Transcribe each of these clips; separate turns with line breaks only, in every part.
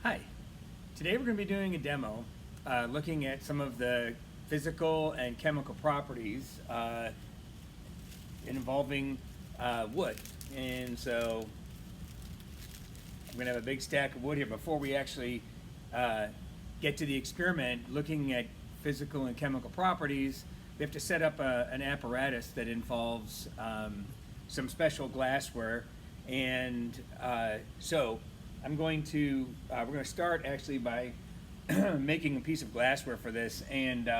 Hi, today we're going to be doing a demo looking at some of the physical and chemical properties involving wood. And so I'm going to have a big stack of wood here. Before we actually get to the experiment looking at physical and chemical properties, we have to set up an apparatus that involves some special glassware. And so I'm going to, we're going to start actually by making a piece of glassware for this. And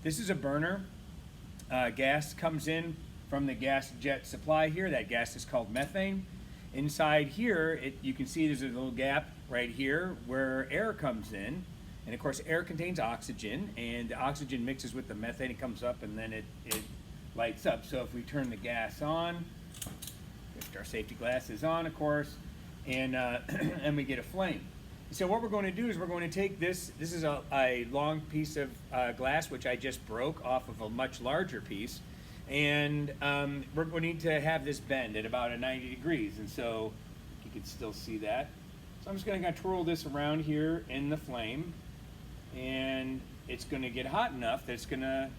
this is a burner. Gas comes in from the gas jet supply here. That gas is called methane. Inside here, you can see there's a little gap right here where air comes in. And of course, air contains oxygen, and the oxygen mixes with the methane. It comes up, and then it lights up. So if we turn the gas on, if our safety glasses on, of course, and and we get a flame. So what we're going to do is we're going to take this. This is a long piece of glass which I just broke off of a much larger piece, and we're going to need to have this bend at about 90 degrees. And so you can still see that. So I'm just going to twirl this around here in the flame, and it's going to get hot enough that it's going to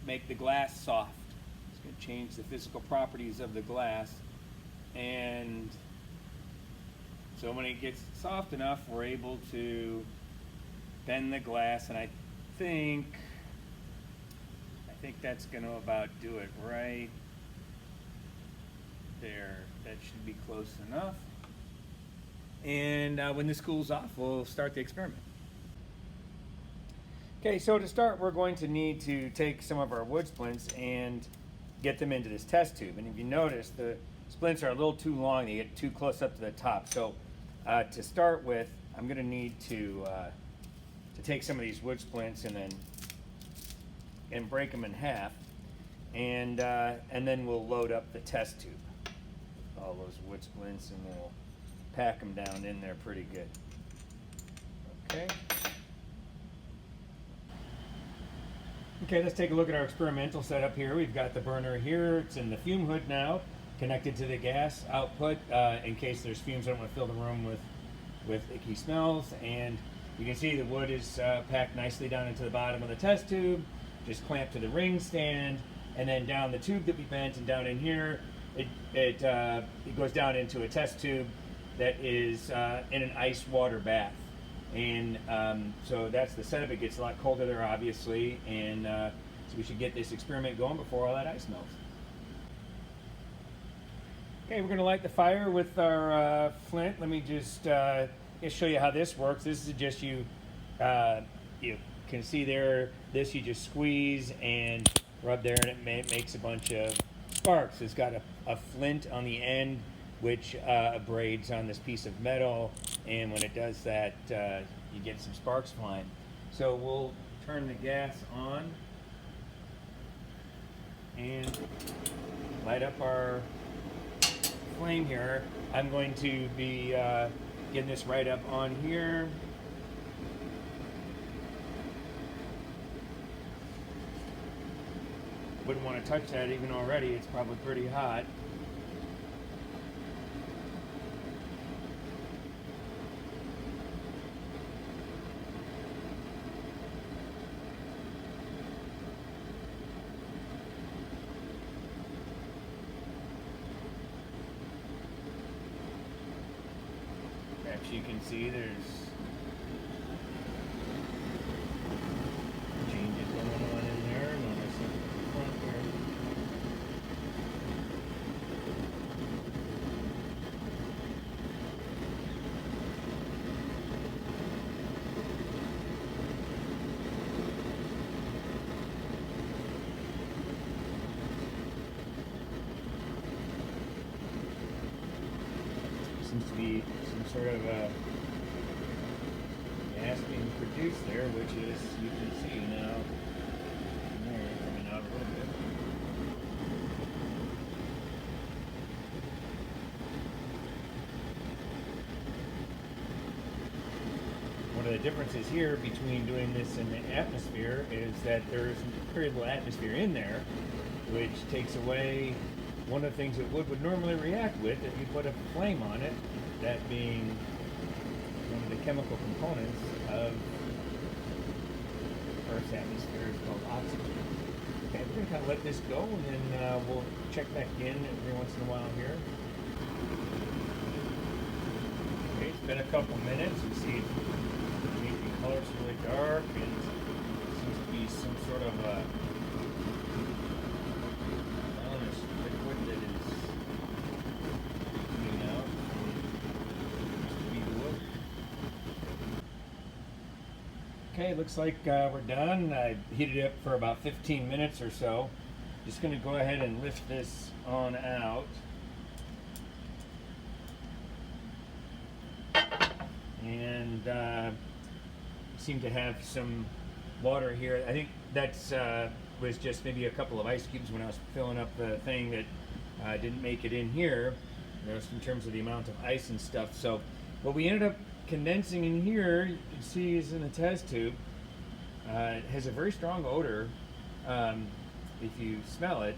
make the glass soft. It's going to change the physical properties of the glass, and so when it gets soft enough, we're able to bend the glass, and I think that's going to about do it right there. That should be close enough. And when this cools off, we'll start the experiment. Okay, so to start, we're going to need to take some of our wood splints and get them into this test tube. And if you notice, the splints are a little too long. They get too close up to the top. So to start with, I'm going to need to take some of these wood splints and break them in half, and then we'll load up the test tube. All those wood splints, and we'll pack them down in there pretty good. Okay. Okay, let's take a look at our experimental setup here. We've got the burner here. It's in the fume hood now, connected to the gas output in case there's fumes. I don't want to fill the room with icky smells. And you can see the wood is packed nicely down into the bottom of the test tube, just clamped to the ring stand, and then down the tube that we bent, and down in here, it goes down into a test tube that is in an ice water bath. And so that's the setup. It gets a lot colder there, obviously, and so we should get this experiment going before all that ice melts. Okay, we're going to light the fire with our flint. Let me just show you how this works. This is just you can see there, this you just squeeze and rub there, and it makes a bunch of sparks. It's got a flint on the end which abrades on this piece of metal, and when it does that, you get some sparks flying. So we'll turn the gas on and light up our flame here. I'm going to be getting this right up on here. Wouldn't want to touch that even already. It's probably pretty hot. Perhaps you can see there's changes going on in there. Notice at the front here. Seems to be some sort of gas being produced there, which is, you can see now, there, coming out a little bit. One of the differences here between doing this in the atmosphere is that there's very little atmosphere in there, which takes away one of the things that wood would normally react with if you put a flame on it, that being one of the chemical components of Earth's atmosphere is called oxygen. Okay, we're going to kind of let this go, and then we'll check back in every once in a while here. Okay, it's been a couple minutes. You see the color's really dark, and seems to be some sort of brownish liquid that is coming out. Seems to be the wood. Okay, looks like we're done. I heated it up for about 15 minutes or so. Just going to go ahead and lift this on out. And seem to have some water here. I think that's was just maybe a couple of ice cubes when I was filling up the thing that didn't make it in here. Just in terms of the amount of ice and stuff. So what we ended up condensing in here, you can see, is in a test tube. It has a very strong odor, if you smell it,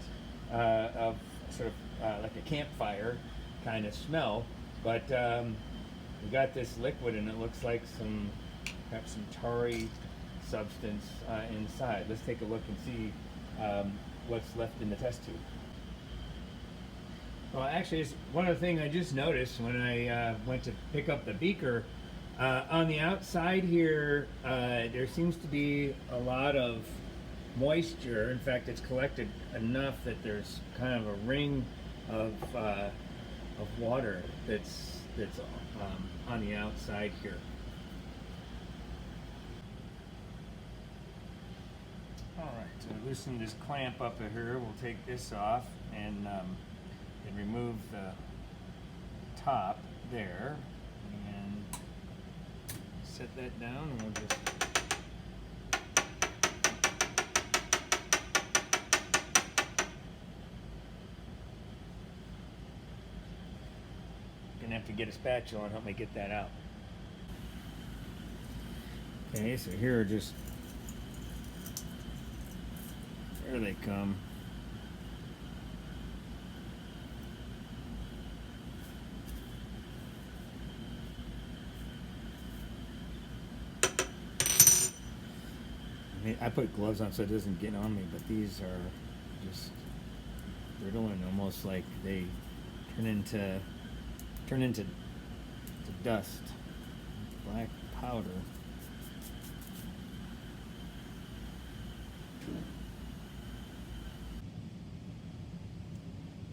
of sort of like a campfire kind of smell. But we got this liquid, and it looks like perhaps some tarry substance inside. Let's take a look and see what's left in the test tube. Well, actually, it's one of the things I just noticed when I went to pick up the beaker. On the outside here, there seems to be a lot of moisture. In fact, it's collected enough that there's kind of a ring of water that's on the outside here. All right, so loosen this clamp up here. We'll take this off and remove the top there, and set that down, and we'll just gonna have to get a spatula and help me get that out. Okay, so here are just, there they come. I put gloves on so it doesn't get on me, but these are just brittle and almost like they turn into dust, black powder.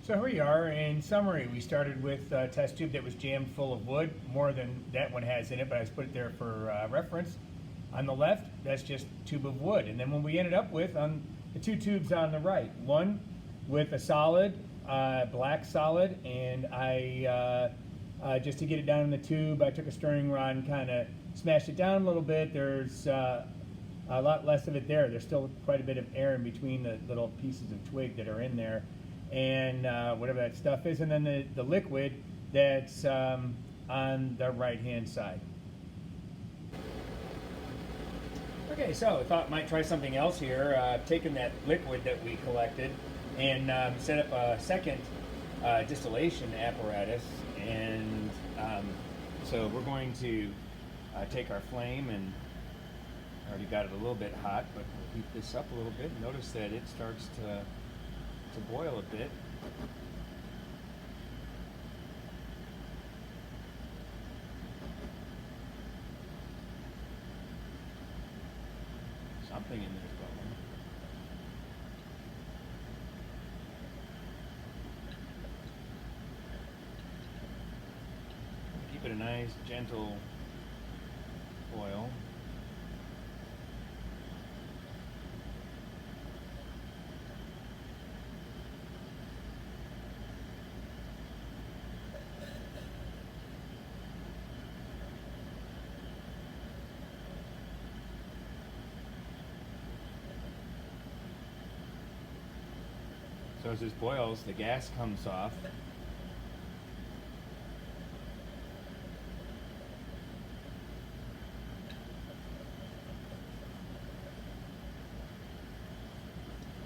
So here we are. In summary, we started with a test tube that was jammed full of wood, more than that one has in it, but I just put it there for reference. On the left, that's just a tube of wood. And then when we ended up with on the two tubes on the right, one with a solid, black solid, and I, just to get it down in the tube, I took a stirring rod and kind of smashed it down a little bit. There's a lot less of it there. There's still quite a bit of air in between the little pieces of twig that are in there, and whatever that stuff is. And then the liquid that's on the right-hand side. Okay, so I thought I might try something else here. I've taken that liquid that we collected and set up a second distillation apparatus, and so we're going to take our flame, and I already got it a little bit hot, but we'll heat this up a little bit. Notice that it starts to boil a bit. Something in there going. Keep it a nice, gentle boil. So as this boils, the gas comes off.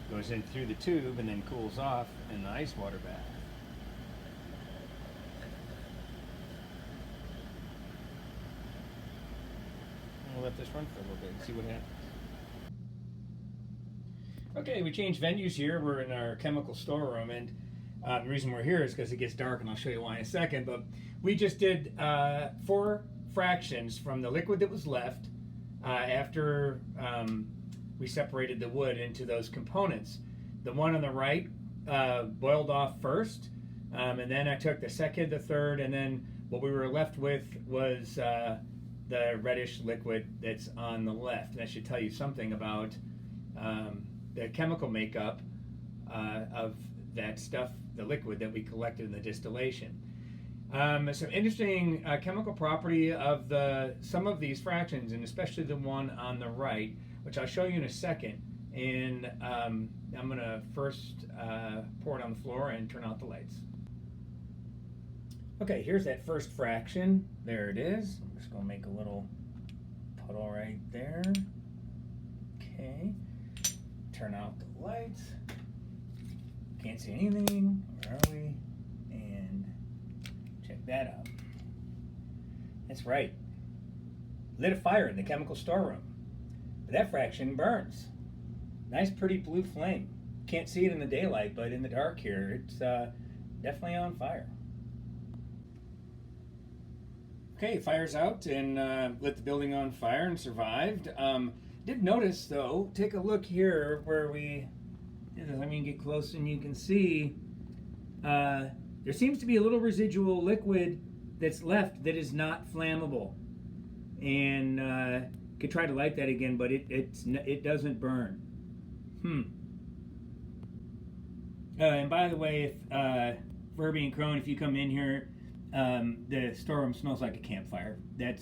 Goes in through the tube and then cools off in the ice water bath. let this run for a little bit and see what happens. Okay, we changed venues here. We're in our chemical storeroom, and the reason we're here is because it gets dark, and I'll show you why in a second. But we just did 4 fractions from the liquid that was left after we separated the wood into those components. The one on the right boiled off first, and then I took the second, the third, and then what we were left with was the reddish liquid that's on the left. That should tell you something about the chemical makeup of that stuff, the liquid that we collected in the distillation. Some interesting chemical property of some of these fractions, and especially the one on the right, which I'll show you in a second. And I'm going to first pour it on the floor and turn out the lights. Okay, here's that first fraction. There it is. I'm just going to make a little puddle right there. Okay. Turn out the lights. Can't see anything. Where are we? And check that out. That's right. Lit a fire in the chemical storeroom. But that fraction burns. Nice, pretty blue flame. Can't see it in the daylight, but in the dark here, it's definitely on fire. Okay, fire's out and lit the building on fire and survived. Did notice though, take a look here where let me get close and you can see there seems to be a little residual liquid that's left that is not flammable. And could try to light that again, but it doesn't burn. And by the way, if Verby and Crone, if you come in here, the storeroom smells like a campfire. That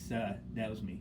was me.